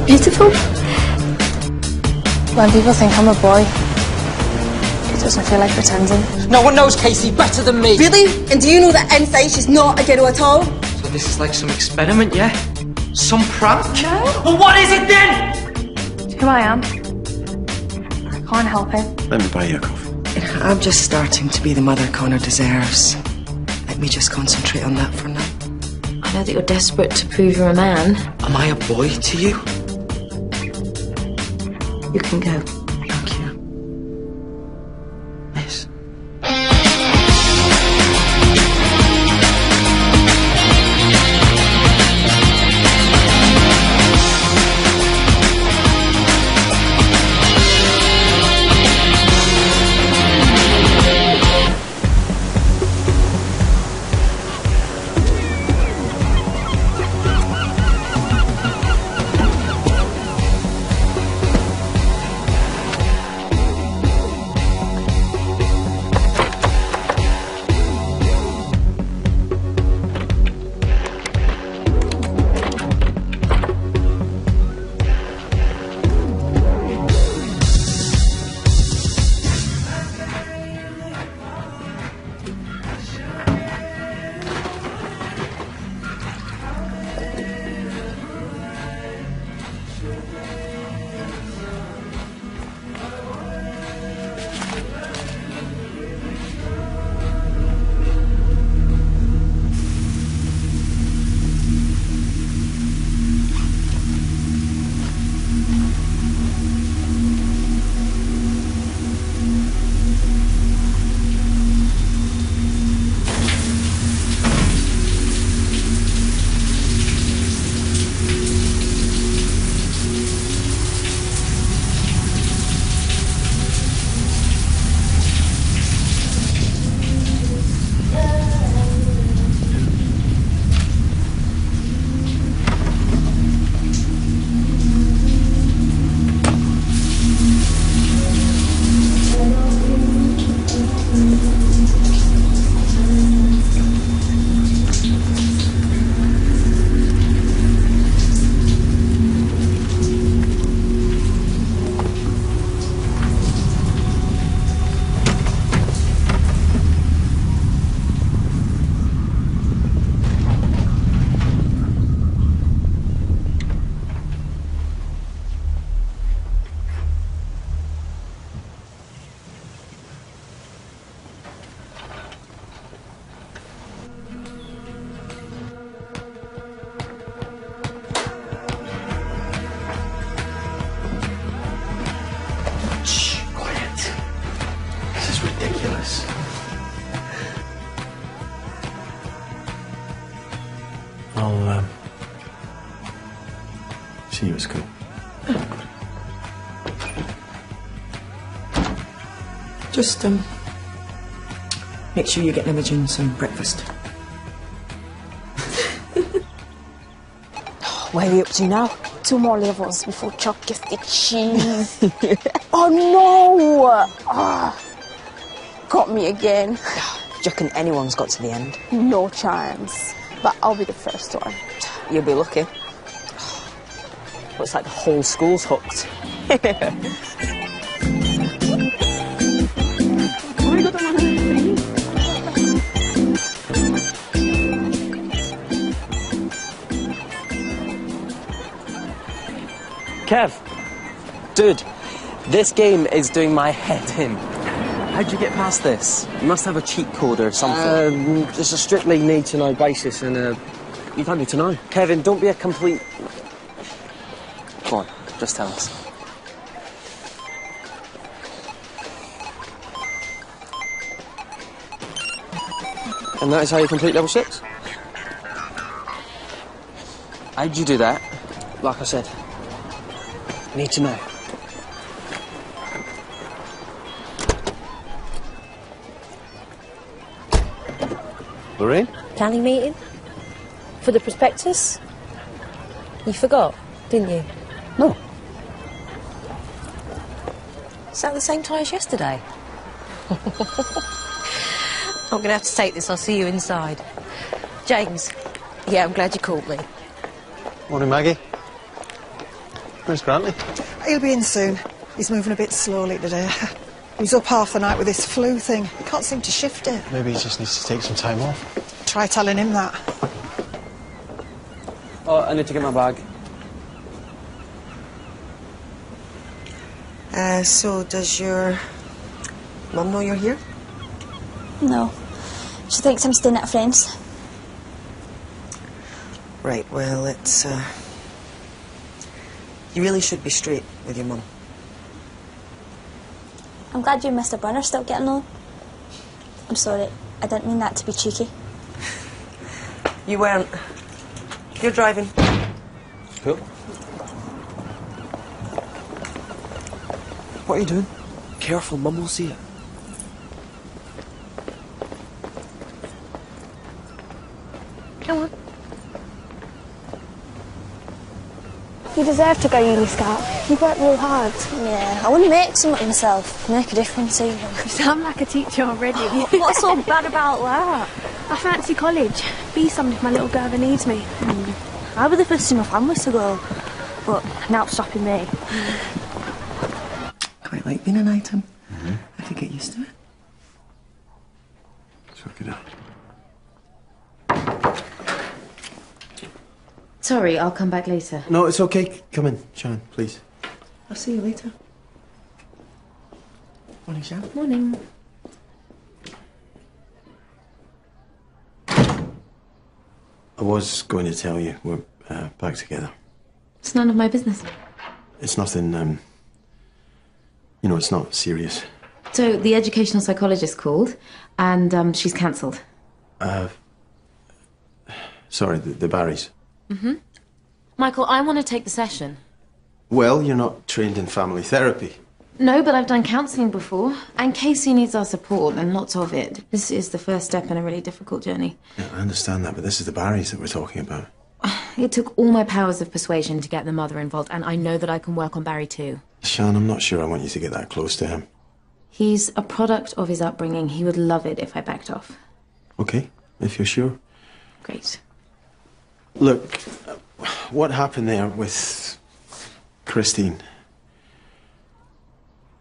beautiful. When people think I'm a boy, it doesn't feel like pretending. No one knows Casey better than me. Really? And do you know that inside she's not a girl at all? So this is like some experiment, yeah? Some prank? No. Well, what is it then? It's who I am. I can't help it. Let me buy you a coffee. I'm just starting to be the mother Connor deserves. Let me just concentrate on that for now. I know that you're desperate to prove you're a man. Am I a boy to you? You can go. Thank you. Miss. Ridiculous. I'll see you at school. Just, make sure you get Imogen some breakfast. Where are you up to now? 2 more levels before Chuck gets the cheese. Oh no! Got me again. Do you reckon anyone's got to the end? No chance. But I'll be the first one. You'll be lucky. Looks like the whole school's hooked. Kev, dude, this game is doing my head in. How'd you get past this? You must have a cheat code or something. It's a strictly need-to-know basis, and you don't need to know. Kevin, don't be a complete... Go on, just tell us. And that is how you complete level 6? How'd you do that? Like I said, need to know. Lorraine? Planning meeting? For the prospectus? You forgot, didn't you? No. Is that the same time as yesterday? I'm going to have to take this. I'll see you inside. James, yeah, I'm glad you called me. Morning, Maggie. Where's Grantley? He'll be in soon. He's moving a bit slowly today. He was up half the night with this flu thing. He can't seem to shift it. Maybe he just needs to take some time off. Try telling him that. Oh, I need to get my bag. So does your mum know you're here? No. She thinks I'm staying at a friend's. Right, well, it's, you really should be straight with your mum. I'm glad you and Mr. Brunner still getting on. I'm sorry, I didn't mean that to be cheeky. You weren't. You're driving. Cool. What are you doing? Careful, Mum will see it. Come on. You deserve to go uni, Scout. You worked real hard. Yeah, I want to make something of myself. Make a difference even. You sound like a teacher already. What's so bad about that? I fancy college. Be something if my little girl ever needs me. I was the first in my family to go, but now it's stopping me. Quite like being an item. I could get used to it. So could I. Sorry, I'll come back later. No, it's okay. Come in, Shannon, please. I'll see you later. Morning, Shan. Morning. I was going to tell you we're back together. It's none of my business. It's nothing, you know, it's not serious. So, the educational psychologist called, and she's cancelled. Sorry, the Barrys. Michael, I want to take the session. Well, you're not trained in family therapy. No, but I've done counselling before, and Casey needs our support, and lots of it. This is the first step in a really difficult journey. Yeah, I understand that, but this is the Barrys that we're talking about. It took all my powers of persuasion to get the mother involved, and I know that I can work on Barry too. Sean, I'm not sure I want you to get that close to him. He's a product of his upbringing. He would love it if I backed off. Okay, if you're sure. Great. Look, what happened there with Christine?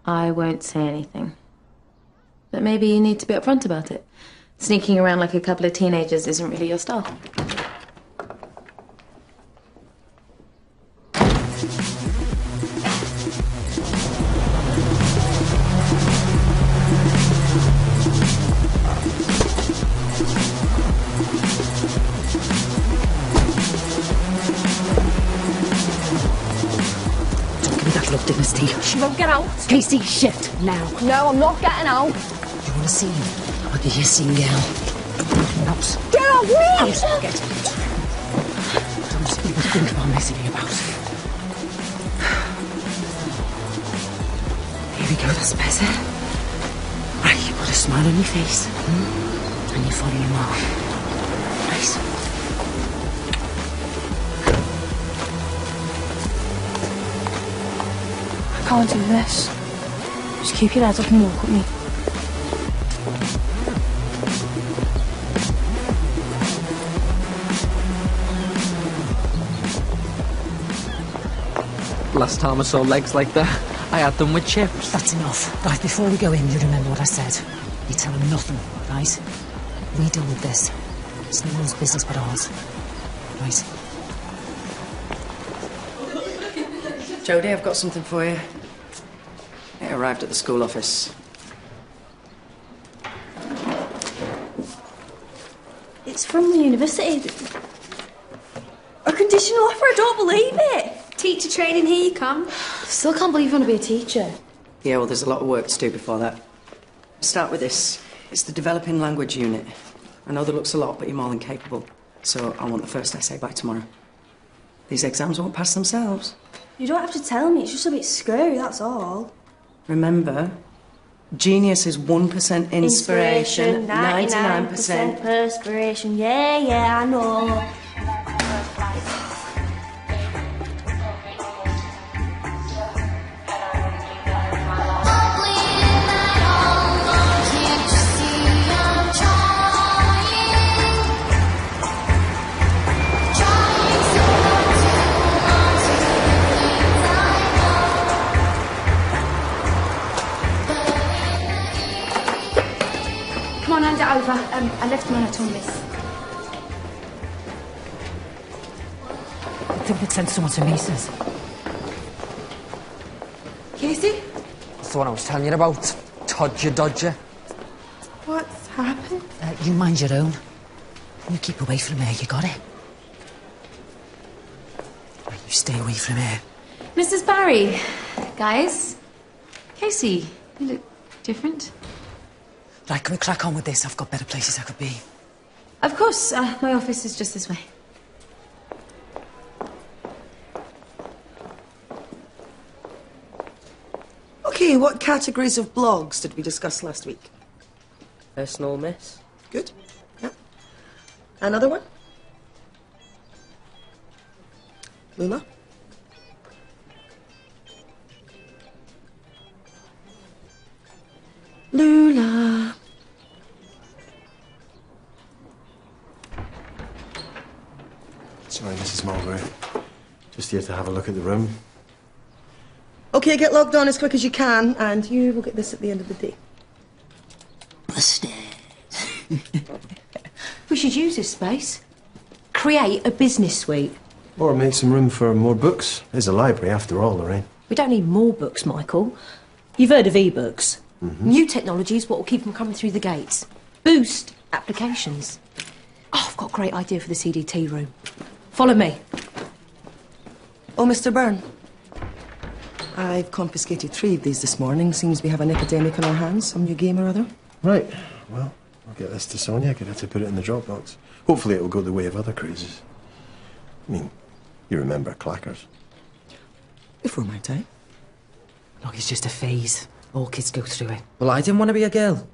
I won't say anything. But maybe you need to be upfront about it. Sneaking around like a couple of teenagers isn't really your style. Dynasty. She won't get out. Casey, shift now. No, I'm not getting out. You want to see him? I'll give you a scene, girl. Out. Get out, me! Out. Get out. Don't even think about messing me about. Here we go, that's better. Right, you put a smile on your face. And you follow your mom. Nice. I can't do this. Just keep your head up and look at me. Last time I saw legs like that, I had them with chips. That's enough. Right, before we go in, you remember what I said. You tell him nothing, right? We deal with this. It's no one's business but ours. Right? Jodie, I've got something for you. It arrived at the school office. It's from the university. A conditional offer, I don't believe it. Teacher training, here you come. Still can't believe you want to be a teacher. Yeah, well, there's a lot of work to do before that. Start with this. It's the Developing Language Unit. I know that looks a lot, but you're more than capable. So I want the first essay by tomorrow. These exams won't pass themselves. You don't have to tell me, it's just a bit scary, that's all. Remember, genius is 1% inspiration, 99% perspiration. Yeah, I know. I left mine at home, miss. I think they'd sent someone to Mises. Casey? That's the one I was telling you about. Todger Dodger. What's happened? You mind your own. You keep away from her, you got it? You stay away from her. Mrs. Barry, guys. Casey, you look different. Right, can we crack on with this? I've got better places I could be. Of course, my office is just this way. Okay, what categories of blogs did we discuss last week? Personal, miss. Good. Yeah. Another one? Lula? Lula. Sorry, Mrs. Mulberry. Just here to have a look at the room. Okay, get logged on as quick as you can, and you will get this at the end of the day. Busted. We should use this space. Create a business suite. Or make some room for more books. There's a library, after all, Lorraine. We don't need more books, Michael. You've heard of e-books. New technology is what will keep them coming through the gates. Boost applications. Oh, I've got a great idea for the CDT room. Follow me. Oh, Mr. Byrne. I've confiscated 3 of these this morning. Seems we have an epidemic on our hands, some new game or other. Right. Well, I'll get this to Sonia, get her to put it in the Dropbox. Hopefully it'll go the way of other crazes. I mean, you remember clackers. Before my time. Look, it's just a phase. All kids go through it. Well, I didn't want to be a girl.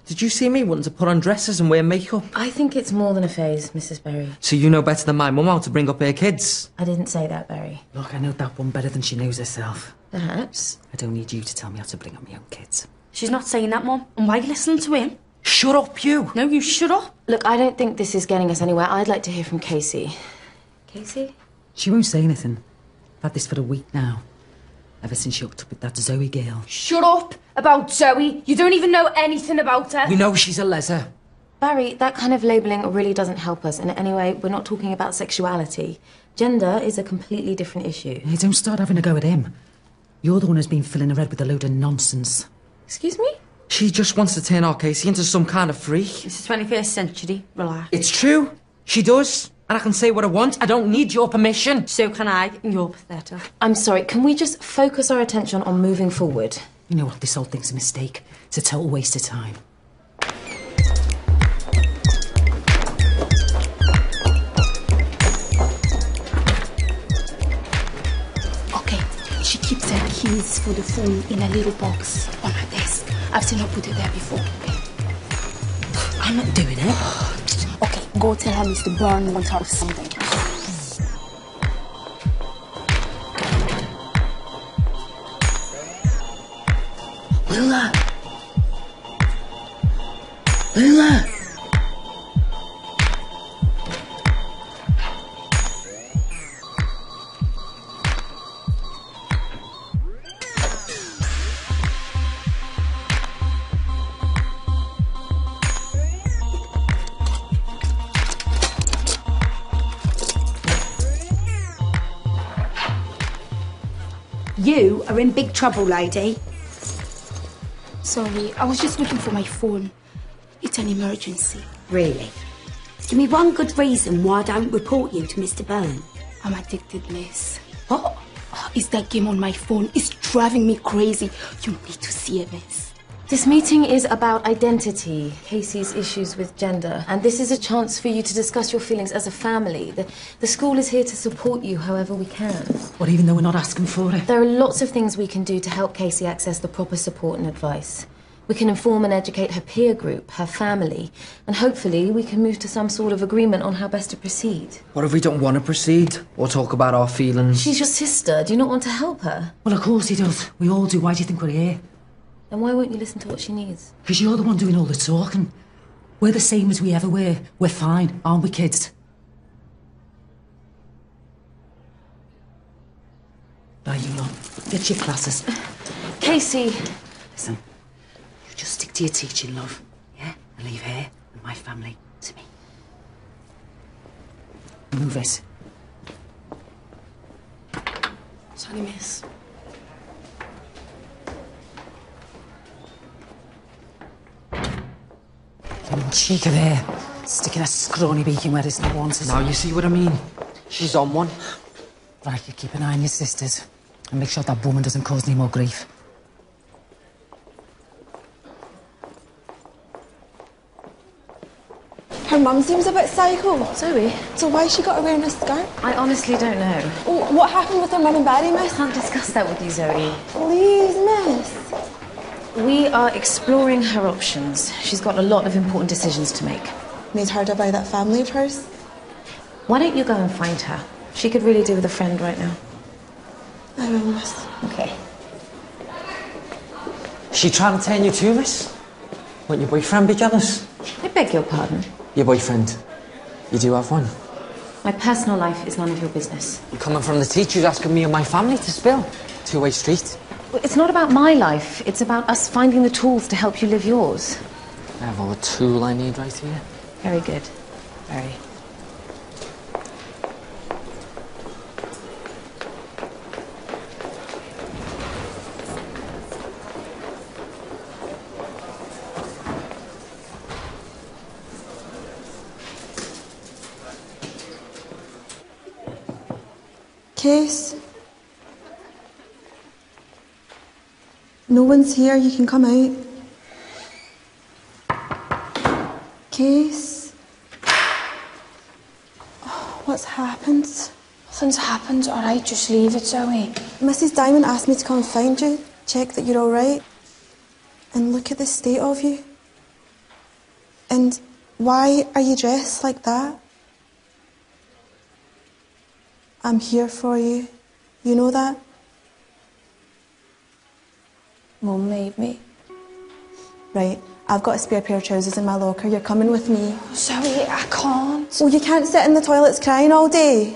Did you see me wanting to put on dresses and wear makeup? I think it's more than a phase, Mrs. Berry. So you know better than my mum how to bring up her kids. I didn't say that, Berry. Look, I know that one better than she knows herself. Perhaps. I don't need you to tell me how to bring up my own kids. She's not saying that, Mum. And why are you listening to him? Shut up, you! No, you shut up. Look, I don't think this is getting us anywhere. I'd like to hear from Casey. Casey? She won't say anything. I've had this for a week now. Ever since she hooked up with that Zoe girl. Shut up about Zoe. You don't even know anything about her. We know she's a leser. Barry, that kind of labelling really doesn't help us. And anyway, we're not talking about sexuality. Gender is a completely different issue. Hey, don't start having a go at him. You're the one who's been filling her head with a load of nonsense. Excuse me? She just wants to turn our Casey into some kind of freak. It's the 21st century. Relax. It's true. She does. And I can say what I want. I don't need your permission. So can I, and you're pathetic. I'm sorry, can we just focus our attention on moving forward? You know what? This whole thing's a mistake. It's a total waste of time. Okay, she keeps her keys for the phone in a little box on her desk. I've seen her put it there before. I'm not doing it. Okay, go tell her Mr. Byrne wants her with something. Lula! Lula! You are in big trouble, lady. Sorry, I was just looking for my phone. It's an emergency. Really? Give me one good reason why I don't report you to Mr. Byrne. I'm addicted, Liz. What? It's that game on my phone. It's driving me crazy. You need to see it, Liz. This meeting is about identity, Casey's issues with gender, and this is a chance for you to discuss your feelings as a family. The school is here to support you however we can. What, even though we're not asking for it? There are lots of things we can do to help Casey access the proper support and advice. We can inform and educate her peer group, her family, and hopefully we can move to some sort of agreement on how best to proceed. What if we don't want to proceed? Or talk about our feelings? She's your sister. Do you not want to help her? Well, of course he does. We all do. Why do you think we're here? Then why won't you listen to what she needs? Because you're the one doing all the talking. We're the same as we ever were. We're fine, aren't we, kids? Now, you lot, get your classes. Casey. Listen, you just stick to your teaching, love. Yeah? And leave her and my my family to me. Move it. Sorry, miss. Cheek of there, sticking a scrawny beak in where it's not wanted. Now you see what I mean? She's on one. Right, you keep an eye on your sisters and make sure that woman doesn't cause any more grief. Her mum seems a bit psycho. Zoe? So why's she got her wearing a skirt? I honestly don't know. Oh, what happened with her mum and daddy, miss? I can't discuss that with you, Zoe. Please, miss. We are exploring her options. She's got a lot of important decisions to make. Need her to buy that family of hers? Why don't you go and find her? She could really do with a friend right now. I will, miss. Okay. She trying to turn you to, miss? Won't your boyfriend be jealous? I beg your pardon? Your boyfriend. You do have one. My personal life is none of your business. Coming from the teachers asking me and my family to spill. Two-way street. It's not about my life. It's about us finding the tools to help you live yours. I have all the tool I need right here. Very good. Very. Case? No one's here, you can come out. Case? Oh, what's happened? Nothing's happened, alright, just leave it, Zoe. Mrs. Diamond asked me to come and find you, check that you're alright. And look at the state of you. And why are you dressed like that? I'm here for you. You know that? Mum made me. Right, I've got a spare pair of trousers in my locker. You're coming with me. Zoe, I can't. Oh, you can't sit in the toilets crying all day.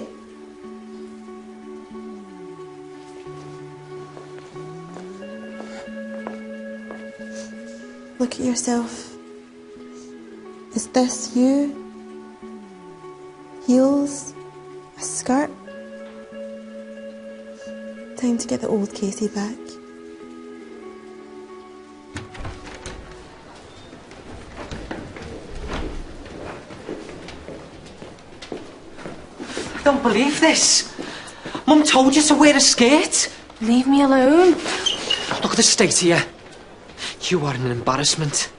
Look at yourself. Is this you? Heels? A skirt? Time to get the old Casey back. I don't believe this. Mum told you to wear a skirt. Leave me alone. Look at the state of you. You are an embarrassment.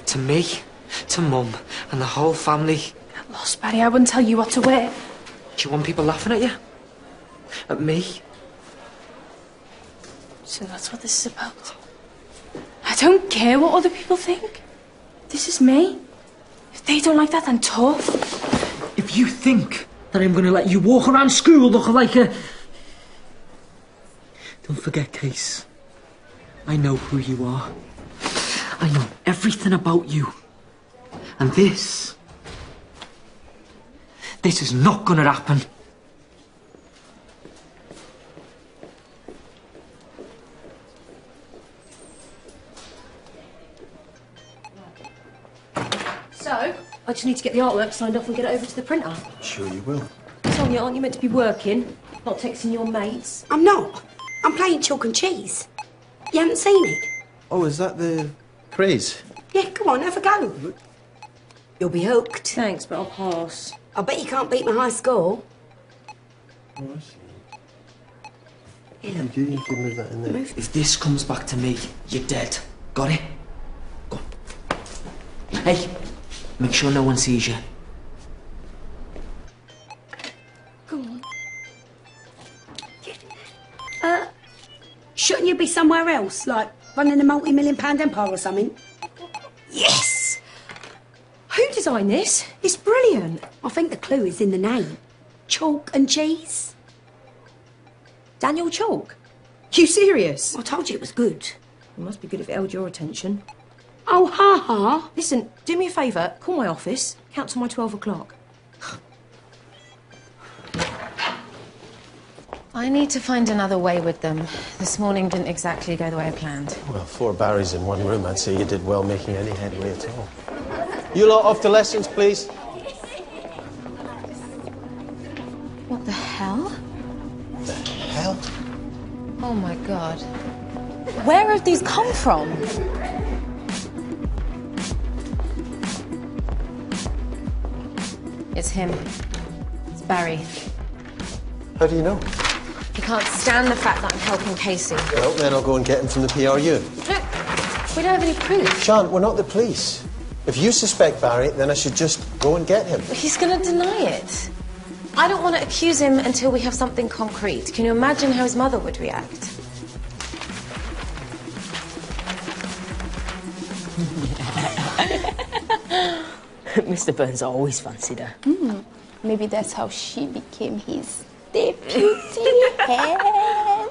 To me, to Mum, and the whole family. Get lost, Barry. I wouldn't tell you what to wear. Do you want people laughing at you? At me? So that's what this is about. I don't care what other people think. This is me. If they don't like that, then tough. If you think that I'm going to let you walk around school looking like a... Don't forget, Case. I know who you are. I know everything about you. And this is not going to happen. So, I just need to get the artwork signed off and get it over to the printer. Sure you will. Sonia, aren't you meant to be working, not texting your mates? I'm not. I'm playing chalk and cheese. You haven't seen it? Oh, is that the craze? Yeah, come on, have a go. You'll be hooked. Thanks, but I'll pass. I bet you can't beat my high score. Oh, I see. You can move that in there. If this comes back to me, you're dead. Got it? Go on. Hey, make sure no one sees you. Go on. Shouldn't you be somewhere else, like running a multi-million-pound empire or something? Yes! Who designed this? It's brilliant. I think the clue is in the name. Chalk and cheese. Daniel Chalk? You serious? I told you it was good. It must be good if it held your attention. Oh, ha-ha. Listen, do me a favour, call my office, count to my 12 o'clock. I need to find another way with them. This morning didn't exactly go the way I planned. Well, 4 Barrys in one room, I'd say you did well making any headway at all. You lot off to lessons, please. What the hell? The hell? Oh my God. Where have these come from? It's him. It's Barry. How do you know? He can't stand the fact that I'm helping Casey. Well, then I'll go and get him from the PRU. Look, we don't have any proof. Sian, we're not the police. If you suspect Barry, then I should just go and get him. He's going to deny it. I don't want to accuse him until we have something concrete. Can you imagine how his mother would react? Mr. Burns always fancied her. Maybe that's how she became his deputy head.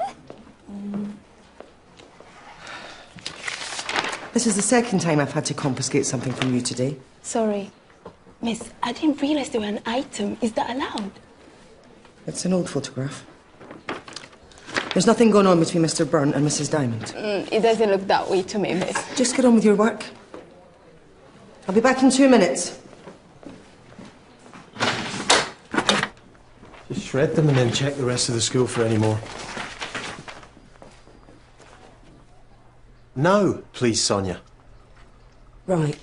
This is the second time I've had to confiscate something from you today. Sorry. Miss, I didn't realize they were an item. Is that allowed? It's an old photograph. There's nothing going on between Mr. Byrne and Mrs. Diamond. It doesn't look that way to me, miss. Just get on with your work. I'll be back in 2 minutes. Just shred them and then check the rest of the school for any more. Now, please, Sonia. Right.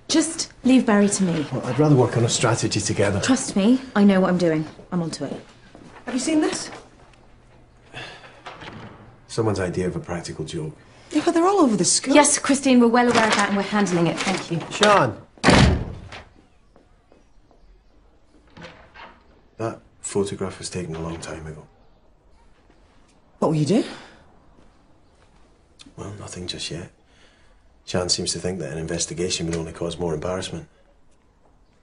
Just leave Barry to me. Well, I'd rather work on a strategy together. Trust me, I know what I'm doing. I'm onto it. Have you seen this? Someone's idea of a practical joke. Yeah, but they're all over the school. Yes, Christine, we're well aware of that and we're handling it. Thank you. Sian! That photograph was taken a long time ago. What will you do? Well, nothing just yet. Sian seems to think that an investigation would only cause more embarrassment.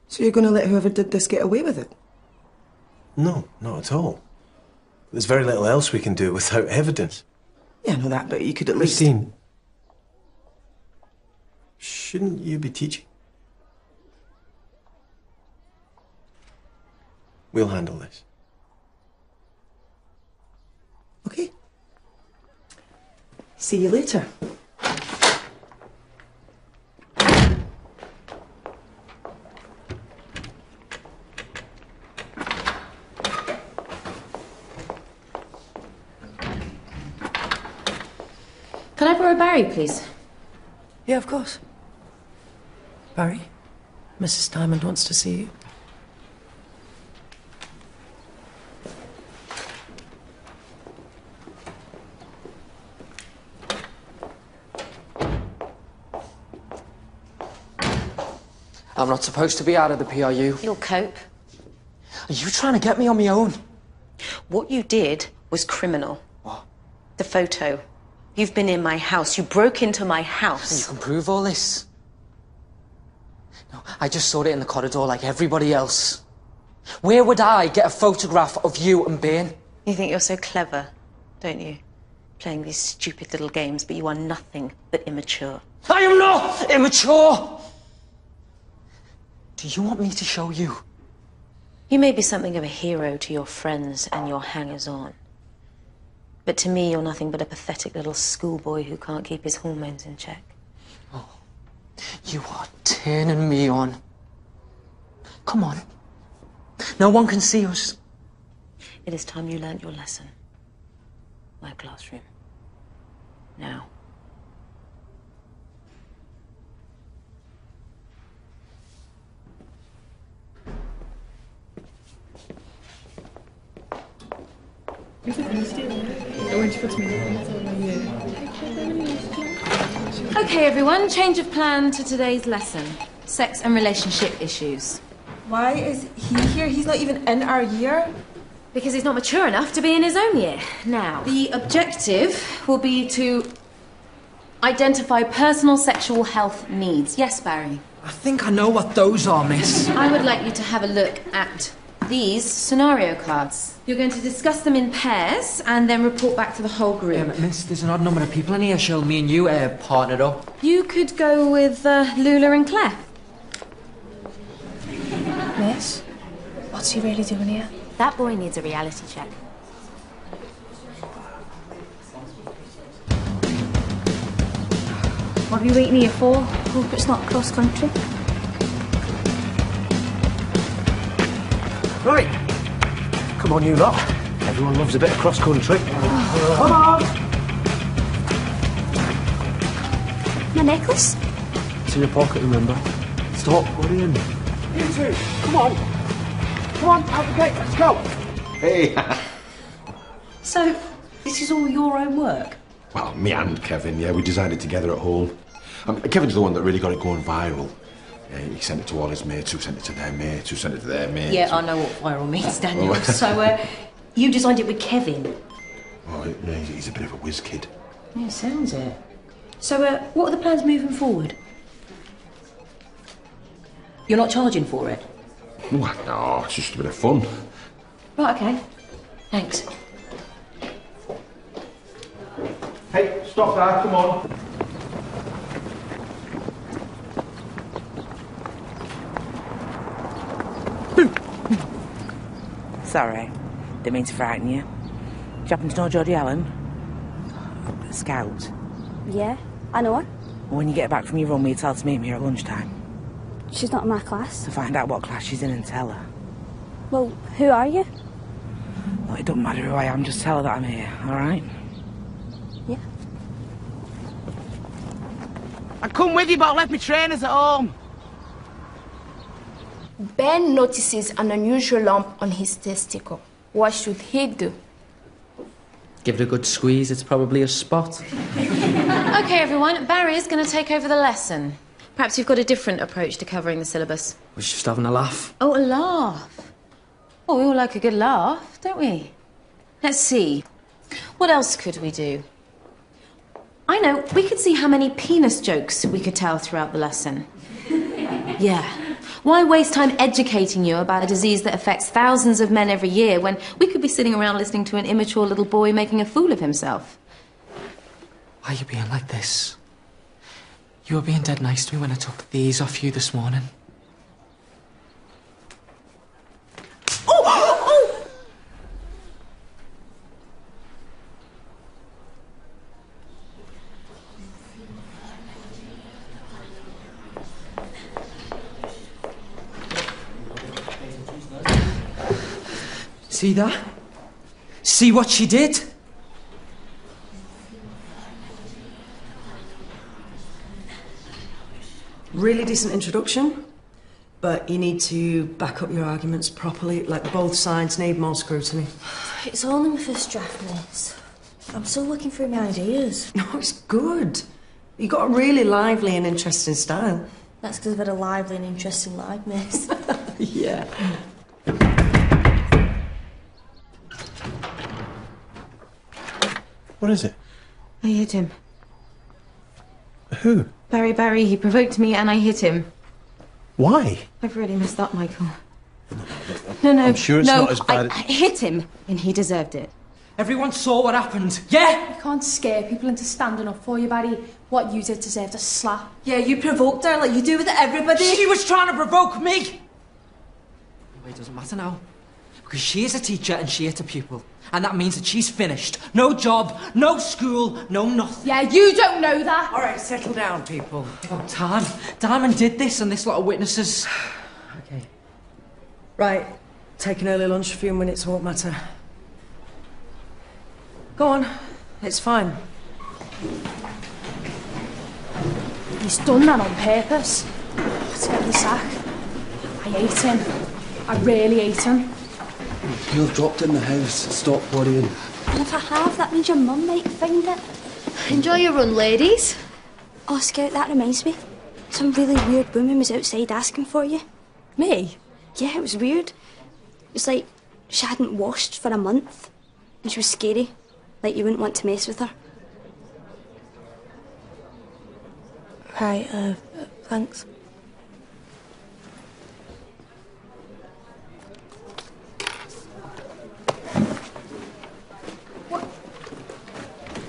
So you're going to let whoever did this get away with it? No, not at all. There's very little else we can do without evidence. Yeah, I know that, but you could at least... Christine, shouldn't you be teaching? We'll handle this. Okay. See you later. Can I borrow Barry, please? Yeah, of course. Barry, Mrs. Diamond wants to see you. I'm not supposed to be out of the PRU. You'll cope. Are you trying to get me on my own? What you did was criminal. What? The photo. You've been in my house. You broke into my house. You can prove all this. No, I just saw it in the corridor like everybody else. Where would I get a photograph of you and Ben? You think you're so clever, don't you? Playing these stupid little games, but you are nothing but immature. I am not immature! Do you want me to show you? You may be something of a hero to your friends and your hangers-on. But to me, you're nothing but a pathetic little schoolboy who can't keep his hormones in check. Oh, you are turning me on. Come on. No one can see us. It is time you learnt your lesson. My classroom. Now. Okay, everyone, change of plan to today's lesson. Sex and relationship issues. Why is he here? He's not even in our year. Because he's not mature enough to be in his own year. Now, the objective will be to identify personal sexual health needs. Yes, Barry? I think I know what those are, miss. I would like you to have a look at these scenario cards. You're going to discuss them in pairs and then report back to the whole group. Miss, there's an odd number of people in here. Shall me and you partnered up? You could go with Lula and Claire. Miss, what's he really doing here? That boy needs a reality check. What are you waiting here for? Hope it's not cross country. Right. Come on, you lot. Everyone loves a bit of cross-country. Come on! My necklace? It's in your pocket, remember? Stop worrying. You two, come on. Come on, out the gate, let's go. Hey. So, this is all your own work? Well, me and Kevin, yeah, we designed it together at home. Kevin's the one that really got it going viral. He sent it to all his mates, who sent it to their mates, who sent it to their mates. Yeah, I know what viral means, Daniel. So, you designed it with Kevin? Oh, yeah, he's a bit of a whiz kid. Yeah, sounds it. So, what are the plans moving forward? You're not charging for it? What? No, it's just a bit of fun. Right, okay. Thanks. Hey, stop that, come on. Sorry, didn't mean to frighten you. Do you happen to know Jodie Allen? A scout. Yeah, I know her. When you get back from your run, will you tell her to meet me here at lunchtime? She's not in my class. To find out what class she's in and tell her. Well, who are you? Well, it doesn't matter who I am, just tell her that I'm here, alright? Yeah. I come with you, but I left my trainers at home. Ben notices an unusual lump on his testicle. What should he do? Give it a good squeeze, it's probably a spot. OK, everyone, Barry's going to take over the lesson. Perhaps you've got a different approach to covering the syllabus. We're just having a laugh. Oh, a laugh. Oh, we all like a good laugh, don't we? Let's see. What else could we do? I know, we could see how many penis jokes we could tell throughout the lesson. Yeah. Why waste time educating you about a disease that affects thousands of men every year when we could be sitting around listening to an immature little boy making a fool of himself? Why are you being like this? You were being dead nice to me when I took these off you this morning. Oh! See that? See what she did? Really decent introduction, but you need to back up your arguments properly. Like, both sides need more scrutiny. It's only my first draft, miss. I'm still looking through my ideas. No, it's good. You've got a really lively and interesting style. That's because I've had a lively and interesting life, miss. Yeah. What is it? I hit him. Who? Barry, he provoked me and I hit him. Why? I've really messed up, Michael. No, I'm sure it's not as bad. I hit him and he deserved it. Everyone saw what happened, yeah? You can't scare people into standing up for you, Barry. What you did deserved a slap. Yeah, you provoked her like you do with everybody. She was trying to provoke me! Anyway, it doesn't matter now. Because she is a teacher and she hit a pupil. And that means that she's finished. No job, no school, no nothing. Yeah, you don't know that. All right, settle down, people. Oh, Diamond did this and this lot of witnesses. Okay. Right, take an early lunch, a few minutes won't matter. Go on, it's fine. He's done that on purpose. To get the sack. I hate him. I really hate him. You've dropped in the house. Stop worrying. And if I have, that means your mum might find it. Enjoy your run, ladies. Oh, Scout, that reminds me. Some really weird woman was outside asking for you. Me? Yeah, it was weird. It was like she hadn't washed for a month. And she was scary. Like you wouldn't want to mess with her. Right, thanks.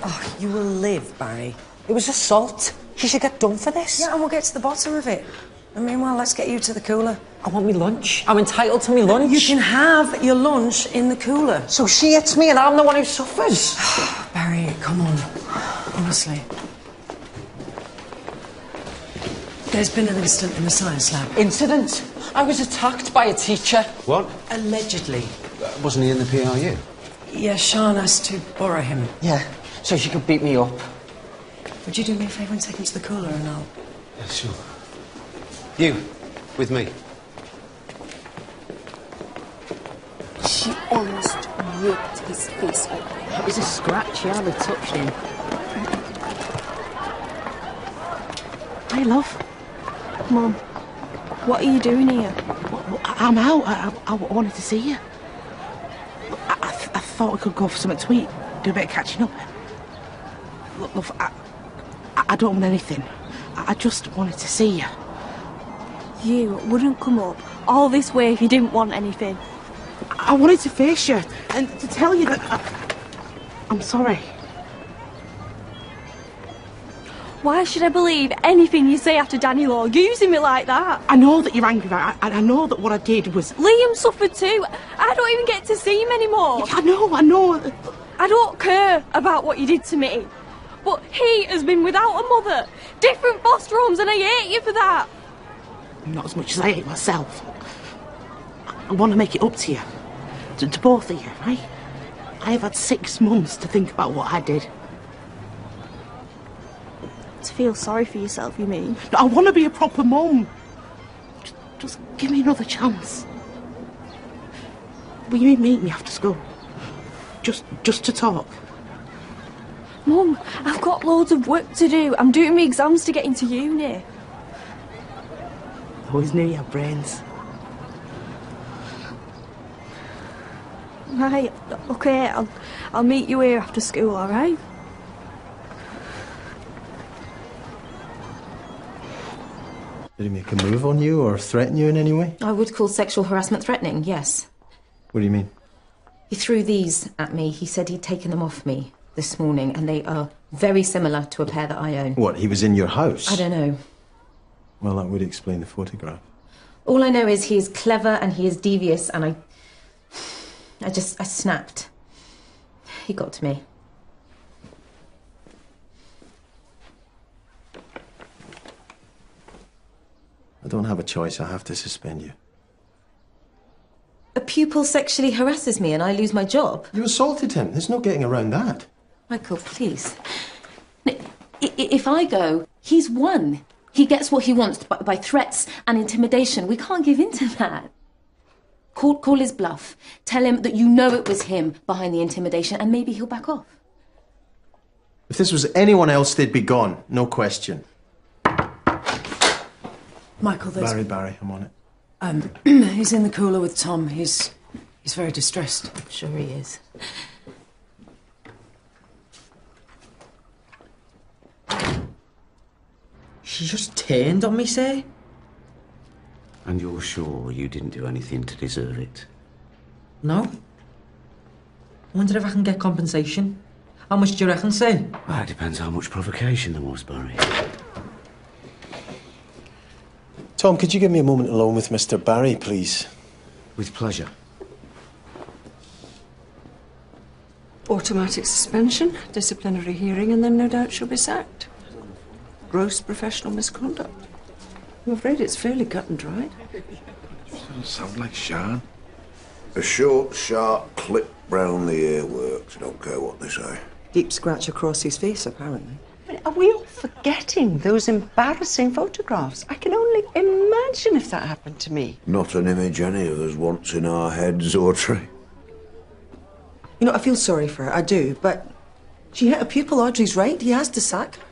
Oh, you will live, Barry. It was assault. She should get done for this. Yeah, and we'll get to the bottom of it. And meanwhile, let's get you to the cooler. I want me lunch. I'm entitled to me lunch. You can have your lunch in the cooler. So she hits me and I'm the one who suffers. Barry, come on. Honestly. There's been an incident in the science lab. Incident? I was attacked by a teacher. What? Allegedly. Wasn't he in the PRU? Yeah, Sian asked to borrow him. Yeah, so she could beat me up. Would you do me a favour and take him to the cooler and I'll... Yeah, sure. You, with me. She almost ripped his face open. It was a scratch, yeah, I touched him. Hey, love. Mum, what are you doing here? I'm out. I wanted to see you. I thought we could go for something to eat, do a bit of catching up. Look, love, I don't want anything. I just wanted to see you. You wouldn't come up all this way if you didn't want anything. I wanted to face you and to tell you that I'm sorry. Why should I believe anything you say after Danny Law using me like that? I know that you're angry about it, and I know that what I did was... Liam suffered too. I don't even get to see him anymore. I know. I don't care about what you did to me. But he has been without a mother, different foster homes, and I hate you for that. Not as much as I hate myself. I want to make it up to you. To both of you, right? I have had 6 months to think about what I did. To feel sorry for yourself, you mean? I want to be a proper mum. Just give me another chance. Will you meet me after school? Just to talk. Mum, I've got loads of work to do. I'm doing my exams to get into uni. I always knew you had brains. Right, okay, I'll meet you here after school, all right? Did he make a move on you or threaten you in any way? I would call sexual harassment threatening, yes. What do you mean? He threw these at me. He said he'd taken them off me this morning, and they are very similar to a pair that I own. What, he was in your house? I don't know. Well, that would explain the photograph. All I know is he is clever and he is devious, and I snapped. He got to me. I don't have a choice. I have to suspend you. A pupil sexually harasses me and I lose my job. You assaulted him. There's no getting around that. Michael, please. If I go, he's won. He gets what he wants by threats and intimidation. We can't give in to that. Call his bluff. Tell him that you know it was him behind the intimidation, and maybe he'll back off. If this was anyone else, they'd be gone. No question. Michael, there's... Barry, I'm on it. He's in the cooler with Tom. He's very distressed. Sure he is. She just turned on me, sir. And you're sure you didn't do anything to deserve it? No. I wonder if I can get compensation. How much do you reckon, sir? Well, it depends how much provocation there was, Barry. Tom, could you give me a moment alone with Mr. Barry, please? With pleasure. Automatic suspension, disciplinary hearing, and then no doubt she'll be sacked. Gross professional misconduct. I'm afraid it's fairly cut and dried. Doesn't sound like Sian. A short, sharp clip round the ear works. Don't care what they say. Deep scratch across his face, apparently. Are we all forgetting those embarrassing photographs? I can only imagine if that happened to me. Not an image any of us wants in our heads, Audrey. You know, I feel sorry for her, I do, but she hit a pupil. Audrey's right. He has to sack her.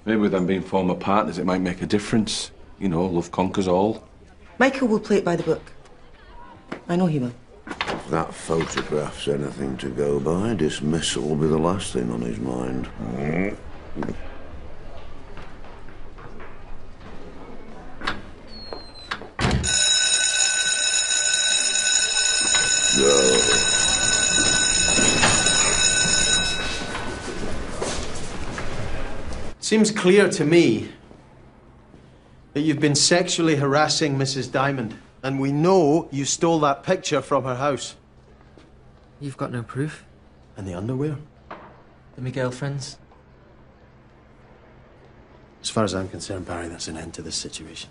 Maybe with them being former partners, it might make a difference. You know, love conquers all. Michael will play it by the book. I know he will. If that photograph's anything to go by, dismissal will be the last thing on his mind. Seems clear to me that you've been sexually harassing Mrs. Diamond, and we know you stole that picture from her house. You've got no proof? And the underwear? They're my girlfriends. As far as I'm concerned, Barry, that's an end to this situation.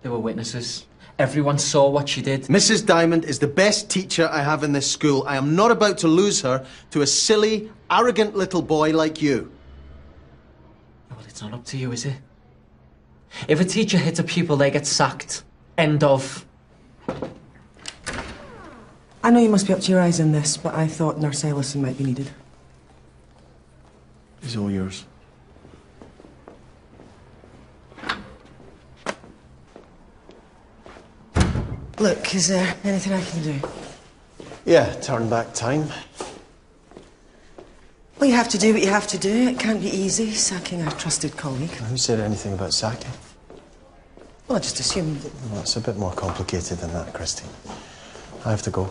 There were witnesses. Everyone saw what she did. Mrs. Diamond is the best teacher I have in this school. I am not about to lose her to a silly, arrogant little boy like you. Well, it's not up to you, is it? If a teacher hits a pupil, they get sacked. End of. I know you must be up to your eyes in this, but I thought Nurse Ellison might be needed. It's all yours. Look, is there anything I can do? Yeah, turn back time. Well, you have to do what you have to do. It can't be easy, sacking a trusted colleague. Who said anything about sacking? Well, I just assumed that... Well, it's a bit more complicated than that, Christine. I have to go.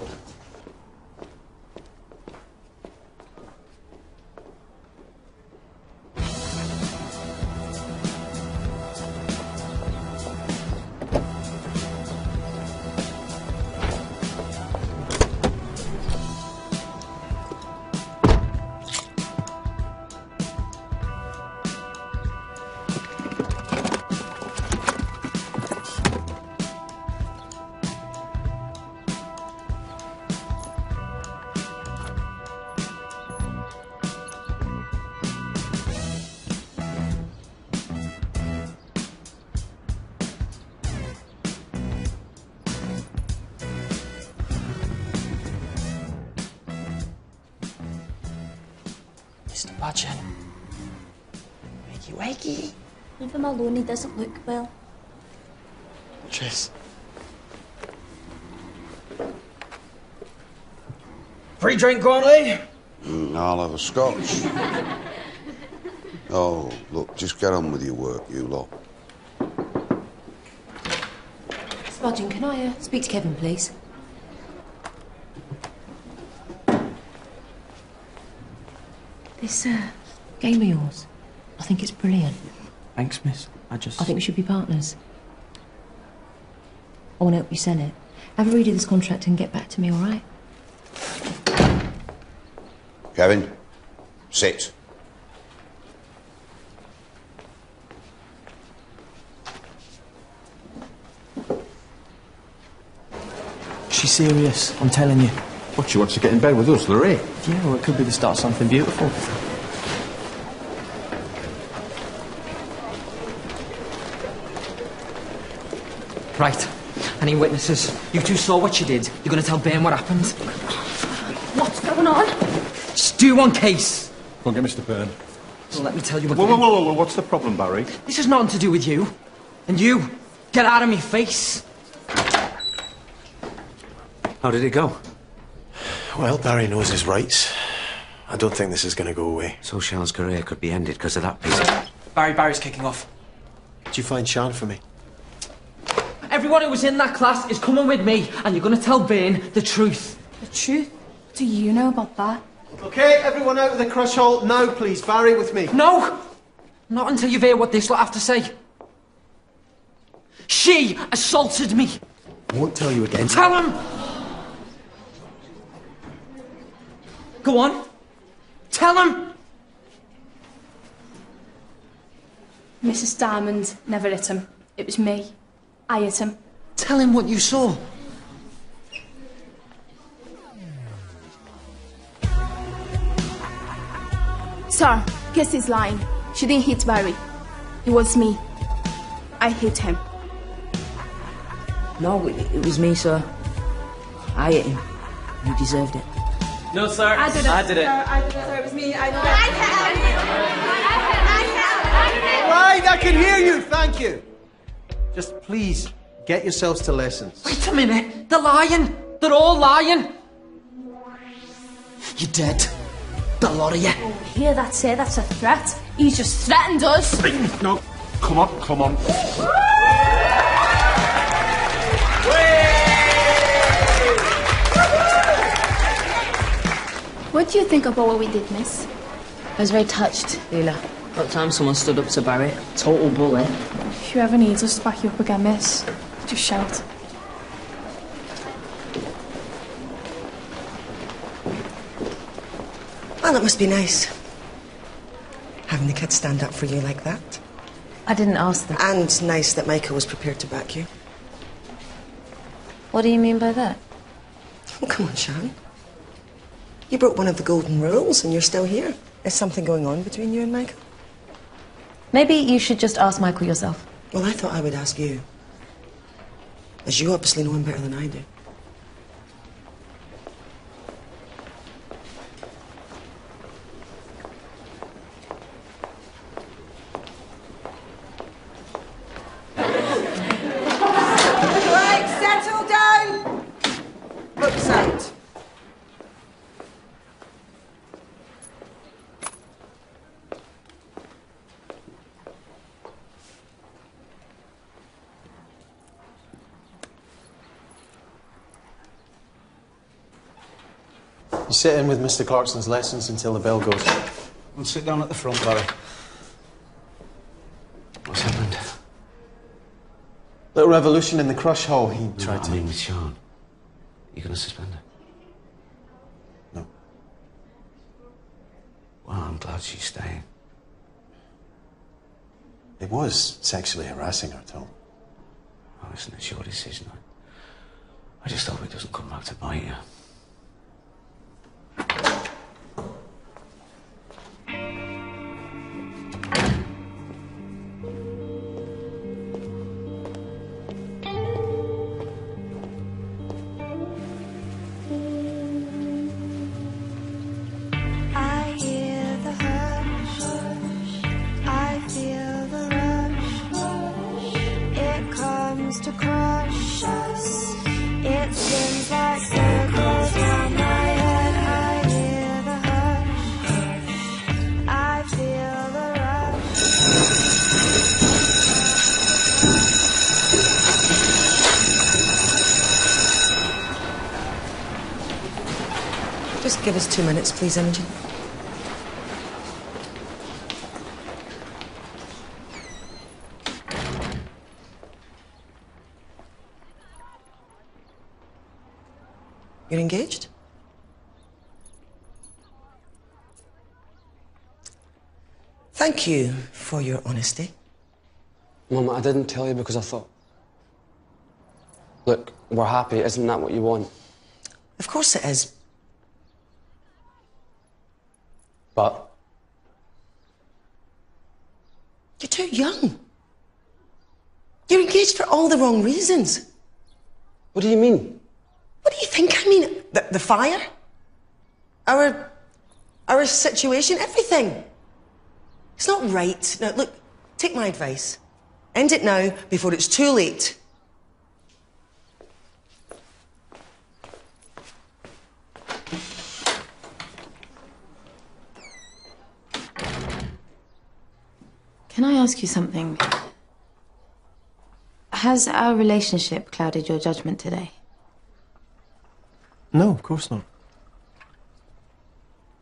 Mr. Badger. Wakey, wakey. Leave him alone, he doesn't look well. Jess. Free drink, Cornley? I'll have a scotch. Oh, look, just get on with your work, you lot. Spudgeon, can I speak to Kevin, please? This game of yours, I think it's brilliant. Thanks, miss. I think we should be partners. I want to help you sell it. Have a read of this contract and get back to me, all right? Kevin, sit. She's serious, I'm telling you. What, she wants to get in bed with us, Lorraine? Yeah, well, it could be the start of something beautiful. Right. Any witnesses? You two saw what she did. You're going to tell Ben what happened? What's going on? Just do one case. Go and get Mr. Byrne. Well, let me tell you again. Whoa, what's the problem, Barry? This has nothing to do with you. And you, get out of me face. How did it go? Well, Barry knows his rights. I don't think this is going to go away. So Sean's career could be ended because of that piece of... Barry's kicking off. Did you find Sean for me? Everyone who was in that class is coming with me, and you're going to tell Byrne the truth. The truth? What do you know about that? Okay, everyone out of the crush hall now, please. Barry with me. No! Not until you've heard what this lot have to say. She assaulted me. I won't tell you again. Tell him! Go on. Tell him! Mrs. Diamond never hit him. It was me. I hit him. Tell him what you saw. Sir, Kiss is lying. She didn't hit Barry. It was me. I hit him. No, it was me, sir. I hit him. You deserved it. No, sir. I did it. I did it. I did it, sir. It was me. I did it. Right, I can hear you. Thank you. Just please get yourselves to lessons. Wait a minute. They're lying. They're all lying. You're dead. The lot of you. Hear that say? That's a threat. He's just threatened us. No, come on. What do you think about what we did, miss? I was very touched, Leela. About time someone stood up to Barry. Total bully. If you ever need us to back you up again, miss, just shout. Well, it must be nice having the kids stand up for you like that. I didn't ask them. And nice that Michael was prepared to back you. What do you mean by that? Oh, come on, Sharon. You broke one of the golden rules and you're still here. Is something going on between you and Michael? Maybe you should just ask Michael yourself. Well, I thought I would ask you. As you obviously know him better than I do. Right, settle down. Books out. You sit in with Mr. Clarkson's lessons until the bell goes. We'll sit down at the front, Barry. What's happened? Little revolution in the crush hall. He tried to... I mean with Sean. You gonna suspend her? No. Well, I'm glad she's staying. It was sexually harassing her, Tom. Oh, listen, it's your decision. I just hope it doesn't come back to bite you. I hear the hush, I feel the rush, it comes to crush us, it spins like circles round my head. I hear the hush, I feel the rush. Just give us 2 minutes, please, Imogen. You're engaged? Thank you for your honesty. Mum, I didn't tell you because I thought... Look, we're happy. Isn't that what you want? Of course it is. But... You're too young. You're engaged for all the wrong reasons. What do you mean? What do you think I mean? The fire? Our situation, everything. It's not right. Now, look, take my advice. End it now before it's too late. Can I ask you something? Has our relationship clouded your judgment today? No, of course not.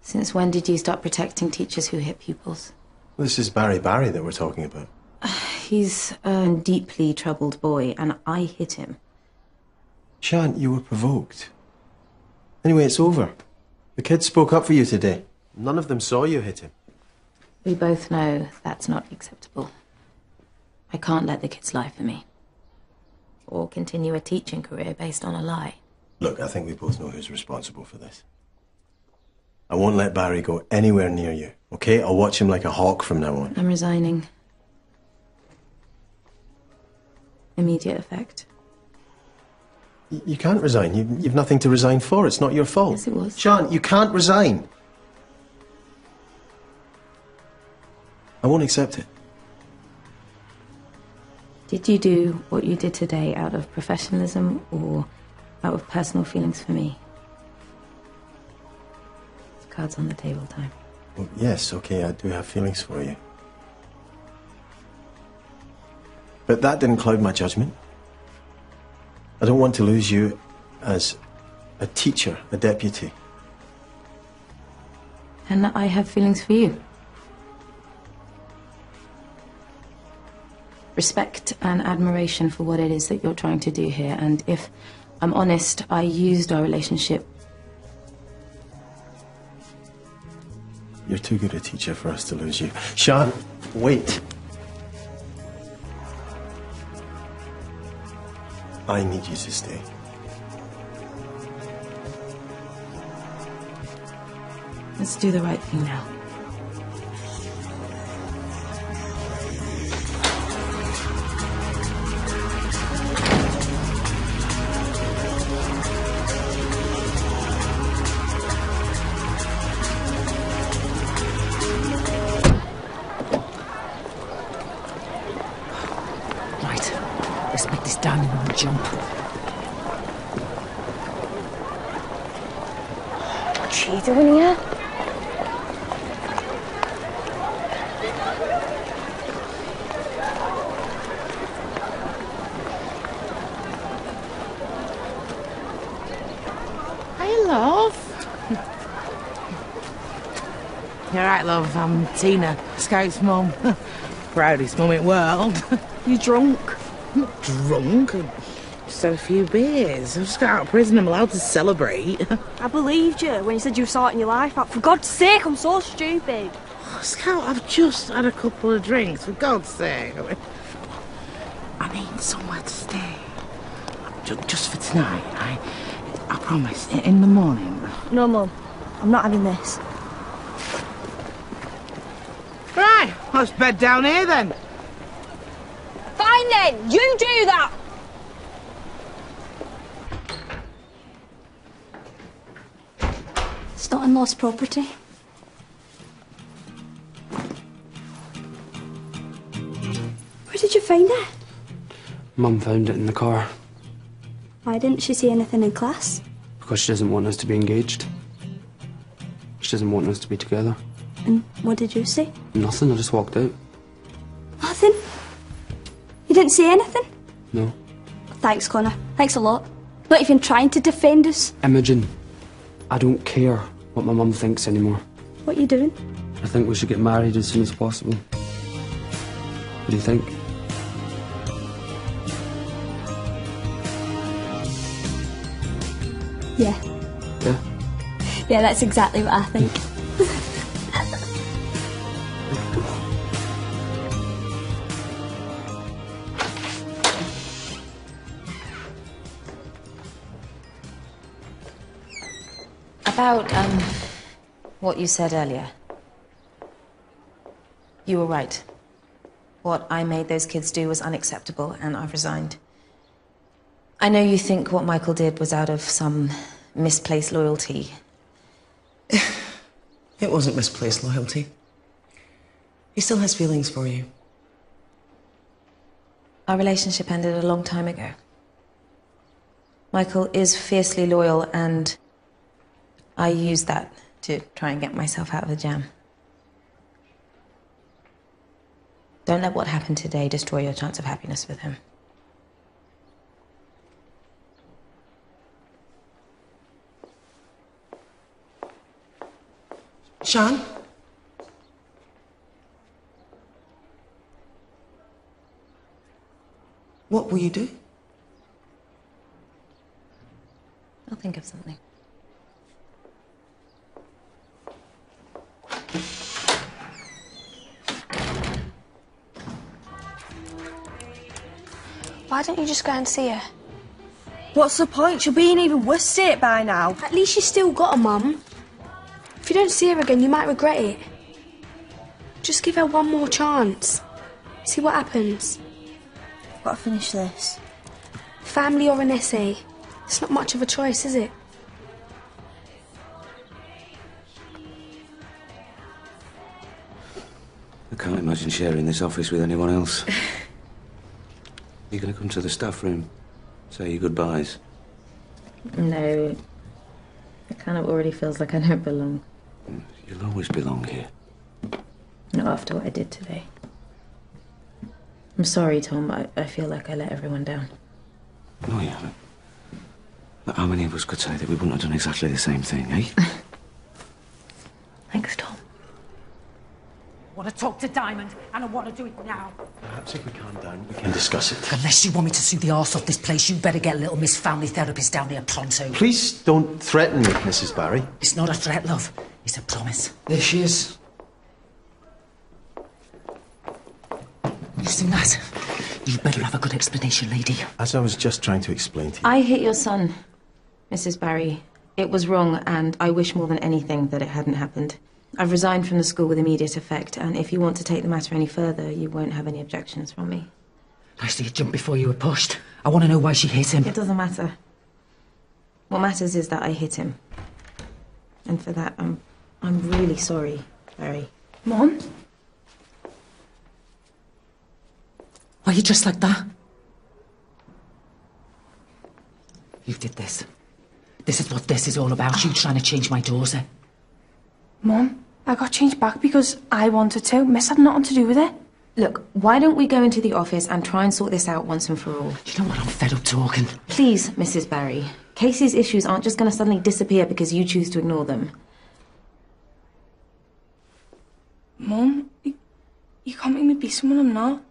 Since when did you start protecting teachers who hit pupils? This is Barry that we're talking about. He's a deeply troubled boy, and I hit him. Shan, you were provoked. Anyway, it's over. The kids spoke up for you today. None of them saw you hit him. We both know that's not acceptable. I can't let the kids lie for me. Or continue a teaching career based on a lie. Look, I think we both know who's responsible for this. I won't let Barry go anywhere near you, okay? I'll watch him like a hawk from now on. I'm resigning. Immediate effect. You can't resign. You've nothing to resign for. It's not your fault. Yes, it was. Shan, you can't resign. I won't accept it. Did you do what you did today out of professionalism or out of personal feelings for me? It's cards on the table time. Well, yes, okay, I do have feelings for you. But that didn't cloud my judgment. I don't want to lose you as a teacher, a deputy. And I have feelings for you. Respect and admiration for what it is that you're trying to do here. And if I'm honest, I used our relationship. You're too good a teacher for us to lose you. Shan, wait. I need you to stay. Let's do the right thing now. Right, let's make this diamond woman jump. What's she doing here? You're right, love. I'm Tina, Scout's mum. Proudest mum in the world. You drunk? I'm not drunk. I just had a few beers. I just got out of prison. I'm allowed to celebrate. I believed you when you said you were sorting your life out. For God's sake, I'm so stupid. Oh, Scout, I've just had a couple of drinks. For God's sake. I need somewhere to stay. Just for tonight. I promise. In the morning. No, Mum. I'm not having this. Right, let's bed down here then. Fine then, you do that! It's not in lost property. Where did you find it? Mum found it in the car. Why didn't she say anything in class? Because she doesn't want us to be engaged. She doesn't want us to be together. And what did you say? Nothing, I just walked out. Nothing? You didn't say anything? No. Thanks, Connor. Thanks a lot. Not even trying to defend us. Imogen, I don't care what my mum thinks anymore. What are you doing? I think we should get married as soon as possible. What do you think? Yeah. Yeah? Yeah, that's exactly what I think. About, what you said earlier. You were right. What I made those kids do was unacceptable, and I've resigned. I know you think what Michael did was out of some misplaced loyalty. It wasn't misplaced loyalty. He still has feelings for you. Our relationship ended a long time ago. Michael is fiercely loyal, and I used that to try and get myself out of the jam. Don't let what happened today destroy your chance of happiness with him. Sean? What will you do? I'll think of something. Why don't you just go and see her? What's the point? She'll be in even worse state by now. At least she's still got a mum. If you don't see her again, you might regret it. Just give her one more chance. See what happens. I've got to finish this. Family or an essay? It's not much of a choice, is it? I can't imagine sharing this office with anyone else. You're going to come to the staff room, say your goodbyes? No. It kind of already feels like I don't belong. You'll always belong here. Not after what I did today. I'm sorry, Tom. I feel like I let everyone down. No, you haven't. But how many of us could say that we wouldn't have done exactly the same thing, eh? Thanks, Tom. I want to talk to Diamond, and I want to do it now. Perhaps if we calm down, we can discuss it. Unless you want me to sue the arse off this place, you better get little Miss Family Therapist down here pronto. Please don't threaten me, Mrs. Barry. It's not a threat, love. It's a promise. There she is. You seen that? You better have a good explanation, lady. As I was just trying to explain to you. I hit your son, Mrs. Barry. It was wrong, and I wish more than anything that it hadn't happened. I've resigned from the school with immediate effect, and if you want to take the matter any further, you won't have any objections from me. I see you jump before you were pushed. I want to know why she hit him. It doesn't matter. What matters is that I hit him. And for that, I'm really sorry, Barry. Mum? Why are you dressed like that? You did this. This is what this is all about. You trying to change my daughter. Mum, I got changed back because I wanted to. Miss had nothing to do with it. Look, why don't we go into the office and try and sort this out once and for all? You know what? I'm fed up talking. Please, Mrs. Barry. Casey's issues aren't just going to suddenly disappear because you choose to ignore them. Mum, you can't make me be someone I'm not.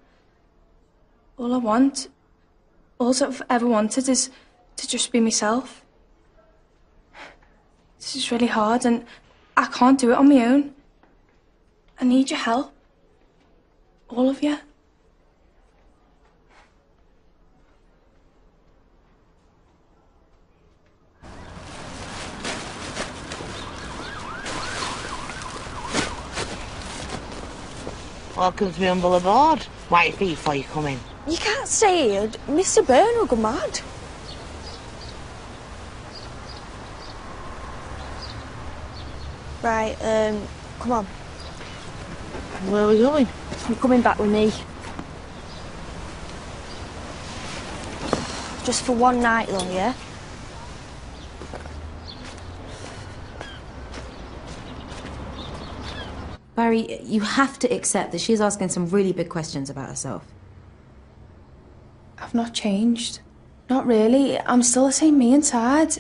All I've ever wanted is to just be myself. This is really hard and I can't do it on my own. I need your help. All of you. Welcome to my humble abode. Wait for you before you come in. You can't stay here. Mr. Byrne will go mad. Right, come on. Where are we going? You're coming back with me. Just for one night though, yeah? Barry, you have to accept that she's asking some really big questions about herself. I've not changed. Not really. I'm still the same me inside.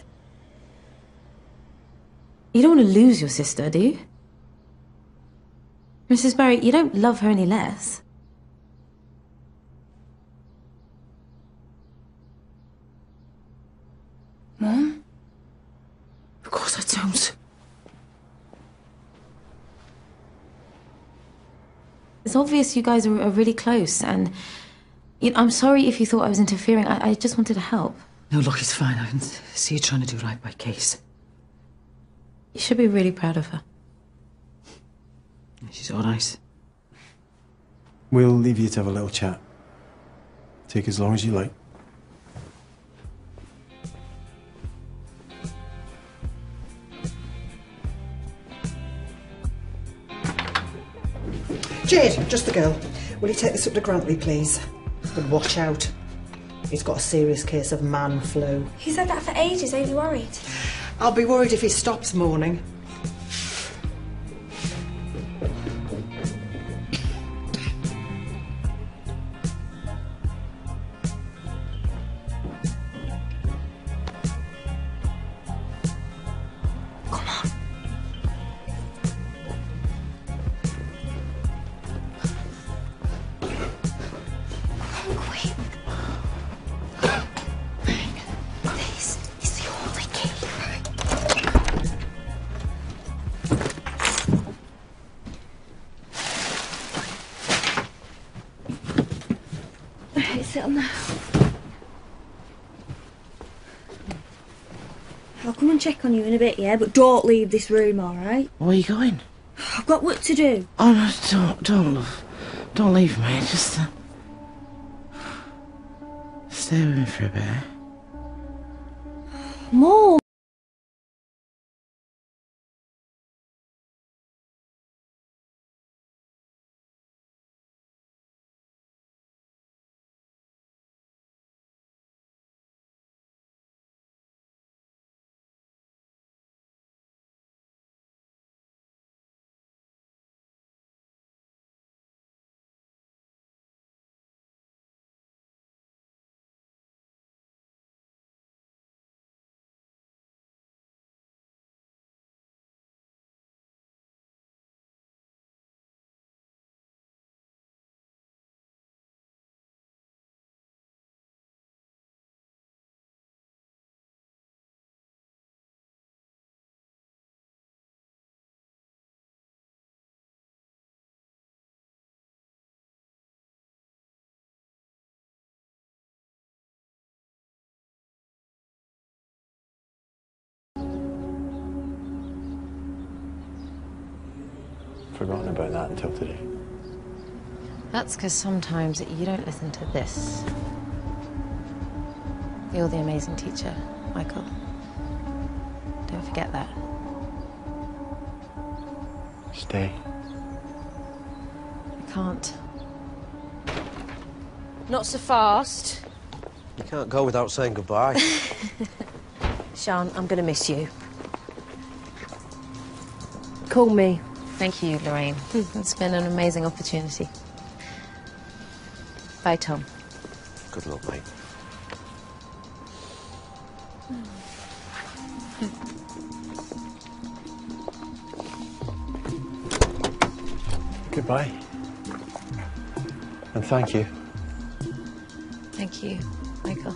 You don't want to lose your sister, do you? Mrs. Barry, you don't love her any less. Mum? Of course I don't. It's obvious you guys are really close, and I'm sorry if you thought I was interfering. I just wanted to help. No, look, it's fine. I can see you trying to do right by Case. You should be really proud of her. She's all right. We'll leave you to have a little chat. Take as long as you like. Jade, just the girl. Will you take this up to Grantley, please? But watch out. He's got a serious case of man flu. He said that for ages. Ain't you worried? I'll be worried if he stops mourning. Sit on there. I'll come and check on you in a bit, yeah? But don't leave this room, all right? Where are you going? I've got work to do. Oh, no, don't, love. Don't leave me. Just stay with me for a bit. Mum! forgotten about that until today. That's because sometimes you don't listen to this. You're the amazing teacher, Michael. Don't forget that. Stay. I can't. Not so fast. You can't go without saying goodbye. Sian, I'm going to miss you. Call me. Thank you, Lorraine. It's been an amazing opportunity. Bye, Tom. Good luck, mate. Goodbye. And thank you. Thank you, Michael.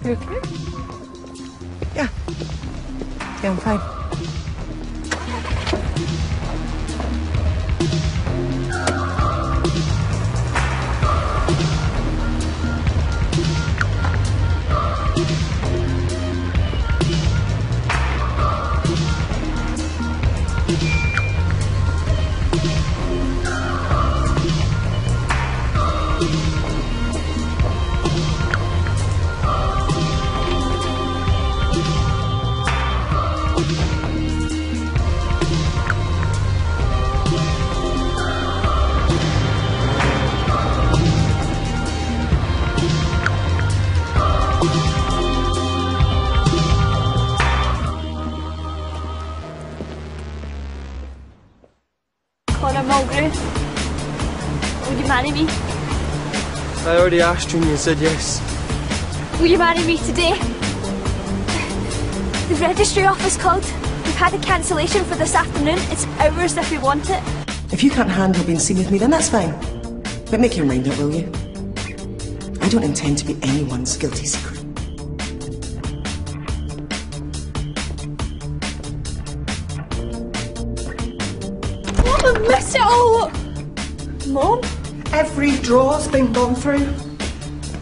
You okay? Yeah. Yeah, I'm fine. Connor Mulgrew, will you marry me? I already asked you and you said yes. Will you marry me today? The registry office called. We've had a cancellation for this afternoon. It's ours if we want it. If you can't handle being seen with me, then that's fine. But make your mind up, will you? I don't intend to be anyone's guilty secret. What a mess it all up! Mum? Every drawer's been gone through.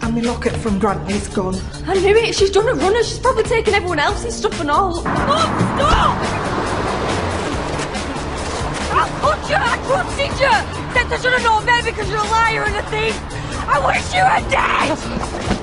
And my locket from Grantley's gone. I knew it. She's done a runner. She's probably taken everyone else's stuff and all. Mum, stop! I'll punch you! I couldn't teach you! That I should have known better because you're a liar and a thief! I wish you were dead!